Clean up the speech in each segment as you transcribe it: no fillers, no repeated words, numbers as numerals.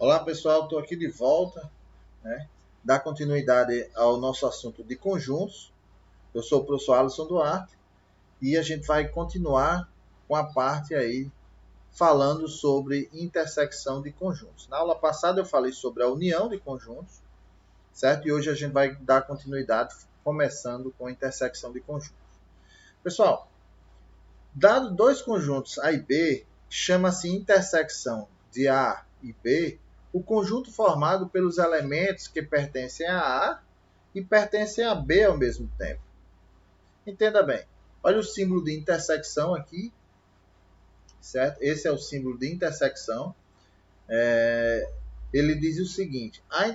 Olá pessoal, estou aqui de volta, né? Dar continuidade ao nosso assunto de conjuntos. Eu sou o professor Alisson Duarte e a gente vai continuar com a parte aí falando sobre intersecção de conjuntos. Na aula passada eu falei sobre a união de conjuntos, certo? E hoje a gente vai dar continuidade começando com a intersecção de conjuntos. Pessoal, dado dois conjuntos A e B, chama-se intersecção de A e B o conjunto formado pelos elementos que pertencem a A e pertencem a B ao mesmo tempo. Entenda bem. Olha o símbolo de intersecção aqui, certo? Esse é o símbolo de intersecção. Ele diz o seguinte: a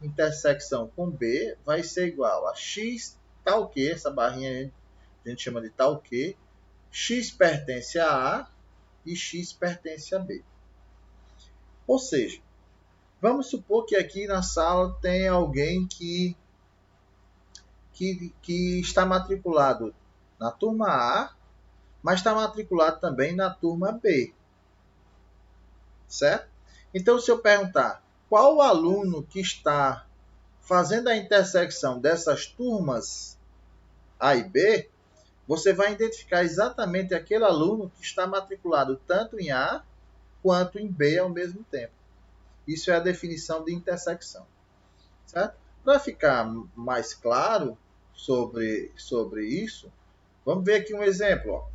intersecção com B vai ser igual a x tal que, essa barrinha a gente chama de tal que, x pertence a A e x pertence a B. Ou seja, vamos supor que aqui na sala tem alguém que está matriculado na turma A, mas está matriculado também na turma B. Certo? Então, se eu perguntar qual o aluno que está fazendo a intersecção dessas turmas A e B, você vai identificar exatamente aquele aluno que está matriculado tanto em A quanto em B ao mesmo tempo. Isso é a definição de intersecção. Certo? Para ficar mais claro sobre isso, vamos ver aqui um exemplo. Ó.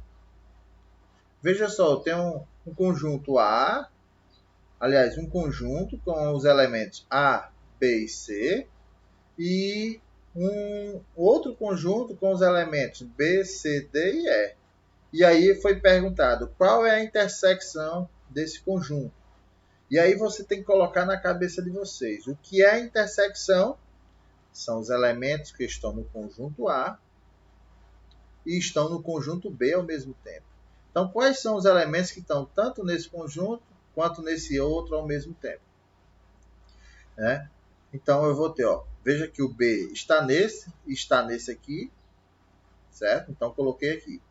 Veja só, eu tenho um conjunto A, aliás, um conjunto com os elementos A, B e C, e um outro conjunto com os elementos B, C, D e E. E aí foi perguntado qual é a intersecção desse conjunto. E aí você tem que colocar na cabeça de vocês o que é a intersecção. São os elementos que estão no conjunto A e estão no conjunto B ao mesmo tempo. Então, quais são os elementos que estão tanto nesse conjunto quanto nesse outro ao mesmo tempo? Né? Então, eu vou ter, ó, veja que o B está nesse aqui, certo? Então, coloquei aqui.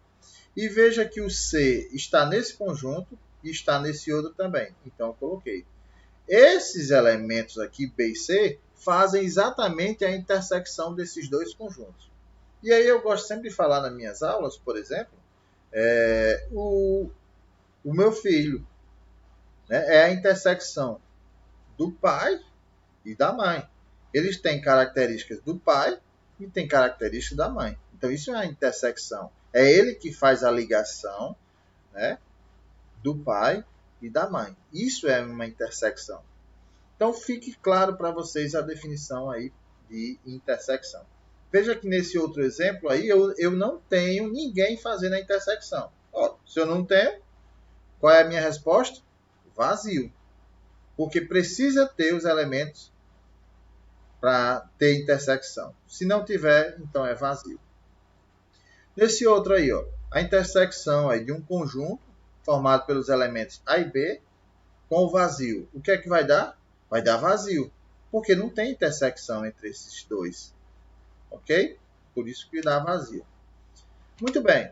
E veja que o C está nesse conjunto e está nesse outro também. Então, eu coloquei. Esses elementos aqui, B e C, fazem exatamente a intersecção desses dois conjuntos. E aí eu gosto sempre de falar nas minhas aulas, por exemplo, o meu filho, né, é a intersecção do pai e da mãe. Eles têm características do pai e têm características da mãe. Então isso é a intersecção. É ele que faz a ligação, né, do pai e da mãe. Isso é uma intersecção. Então fique claro para vocês a definição aí de intersecção. Veja que nesse outro exemplo aí eu não tenho ninguém fazendo a intersecção. Ó, se eu não tenho, qual é a minha resposta? Vazio. Porque precisa ter os elementos para ter intersecção. Se não tiver, então é vazio. Nesse outro aí, ó, a intersecção aí de um conjunto formado pelos elementos A e B com o vazio. O que é que vai dar? Vai dar vazio. Porque não tem intersecção entre esses dois. Ok? Por isso que dá vazio. Muito bem.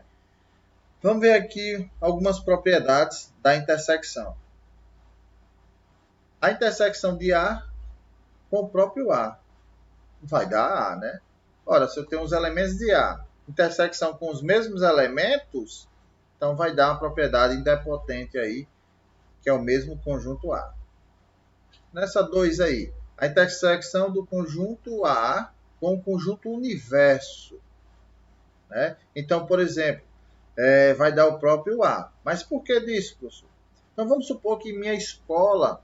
Vamos ver aqui algumas propriedades da intersecção. A intersecção de A com o próprio A vai dar A, né? Ora, se eu tenho os elementos de A, intersecção com os mesmos elementos, então vai dar uma propriedade idempotente aí, que é o mesmo conjunto A. Nessa 2 aí, a intersecção do conjunto A com o conjunto universo. Né? Então, por exemplo, vai dar o próprio A. Mas por que disso, professor? Então vamos supor que a minha escola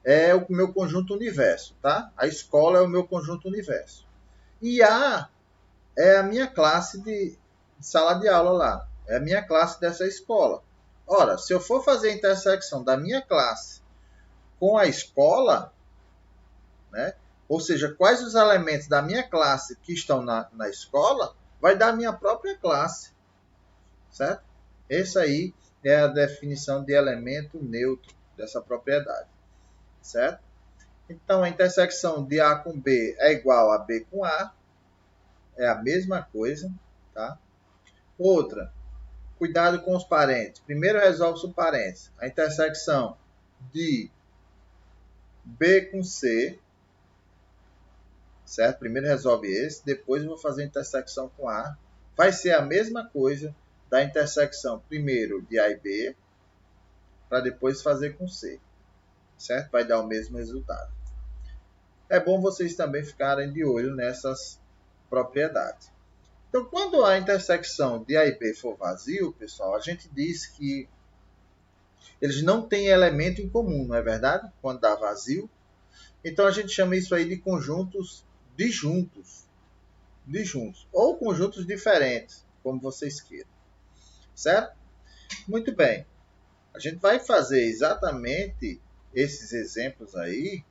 é o meu conjunto universo, tá? A escola é o meu conjunto universo. E A é a minha classe de sala de aula lá. É a minha classe dessa escola. Ora, se eu for fazer a intersecção da minha classe com a escola, né? Ou seja, quais os elementos da minha classe que estão na escola, vai dar a minha própria classe. Certo? Essa aí é a definição de elemento neutro dessa propriedade. Certo? Então, a intersecção de A com B é igual a B com A. É a mesma coisa. Tá? Outra. Cuidado com os parênteses. Primeiro resolve o parênteses. A intersecção de B com C, certo? Primeiro resolve esse, depois eu vou fazer a intersecção com A. Vai ser a mesma coisa da intersecção primeiro de A e B, para depois fazer com C, certo? Vai dar o mesmo resultado. É bom vocês também ficarem de olho nessas propriedades. Então, quando a intersecção de A e B for vazio, pessoal, a gente diz que eles não têm elemento em comum, não é verdade? Quando dá vazio. Então, a gente chama isso aí de conjuntos disjuntos. Disjuntos. Ou conjuntos diferentes, como vocês queiram. Certo? Muito bem. A gente vai fazer exatamente esses exemplos aí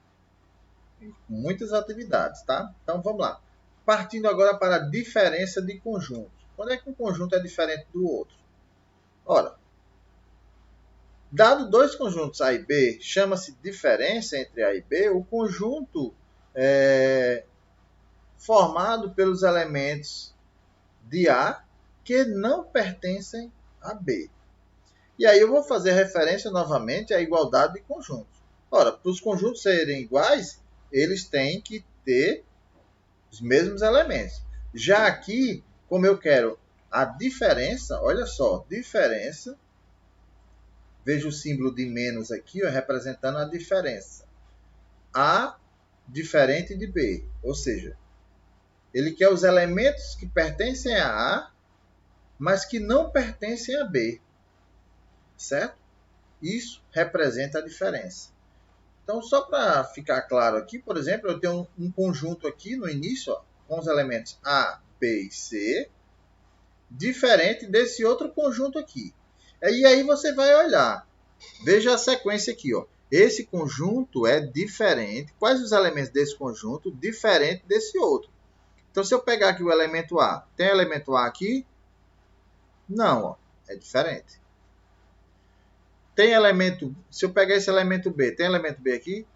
com muitas atividades, tá? Então, vamos lá. Partindo agora para a diferença de conjuntos. Quando é que um conjunto é diferente do outro? Ora, dado dois conjuntos A e B, chama-se diferença entre A e B o conjunto formado pelos elementos de A que não pertencem a B. E aí eu vou fazer referência novamente à igualdade de conjuntos. Ora, para os conjuntos serem iguais, eles têm que ter os mesmos elementos. Já aqui, como eu quero a diferença, olha só, diferença, veja o símbolo de menos aqui, ó, representando a diferença. A diferente de B, ou seja, ele quer os elementos que pertencem a A, mas que não pertencem a B, certo? Isso representa a diferença. Então, só para ficar claro aqui, por exemplo, eu tenho um conjunto aqui no início, ó, com os elementos A, B e C, diferente desse outro conjunto aqui. E aí você vai olhar, veja a sequência aqui, ó. Esse conjunto é diferente. Quais os elementos desse conjunto? Diferente desse outro. Então, se eu pegar aqui o elemento A, tem elemento A aqui? Não, ó, é diferente. Tem elemento, se eu pegar esse elemento B, tem elemento B aqui?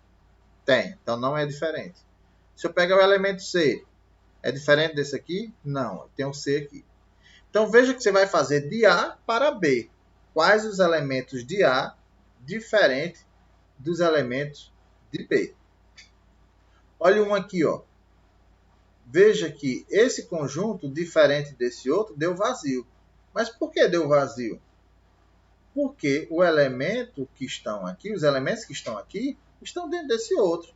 Tem, então não é diferente. Se eu pegar o elemento C, é diferente desse aqui? Não, tem um C aqui. Então veja que você vai fazer de A para B. Quais os elementos de A diferente dos elementos de B? Olha um aqui, ó. Veja que esse conjunto, diferente desse outro, deu vazio. Mas por que deu vazio? Porque o elemento que estão aqui, os elementos que estão aqui, estão dentro desse outro.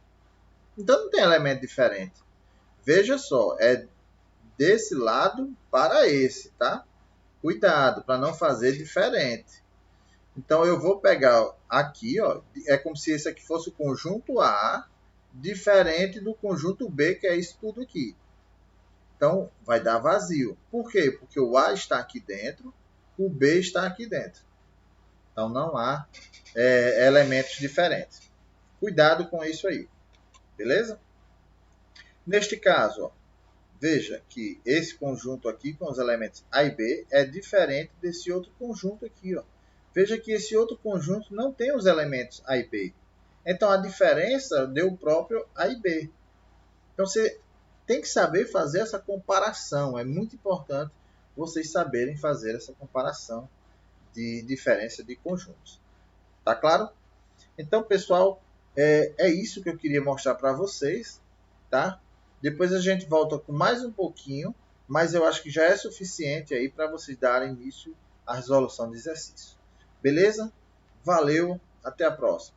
Então não tem elemento diferente. Veja só, é desse lado para esse, tá? Cuidado para não fazer diferente. Então eu vou pegar aqui, ó, é como se esse aqui fosse o conjunto A, diferente do conjunto B, que é isso tudo aqui. Então vai dar vazio. Por quê? Porque o A está aqui dentro, o B está aqui dentro. Então não há elementos diferentes. Cuidado com isso aí. Beleza? Neste caso, ó, veja que esse conjunto aqui com os elementos A e B é diferente desse outro conjunto aqui, ó. Veja que esse outro conjunto não tem os elementos A e B. Então a diferença deu o próprio A e B. Então você tem que saber fazer essa comparação. É muito importante vocês saberem fazer essa comparação de diferença de conjuntos. Tá claro? Então, pessoal, é isso que eu queria mostrar para vocês, tá? Depois a gente volta com mais um pouquinho, mas eu acho que já é suficiente aí para vocês darem início à resolução do exercício. Beleza? Valeu, até a próxima.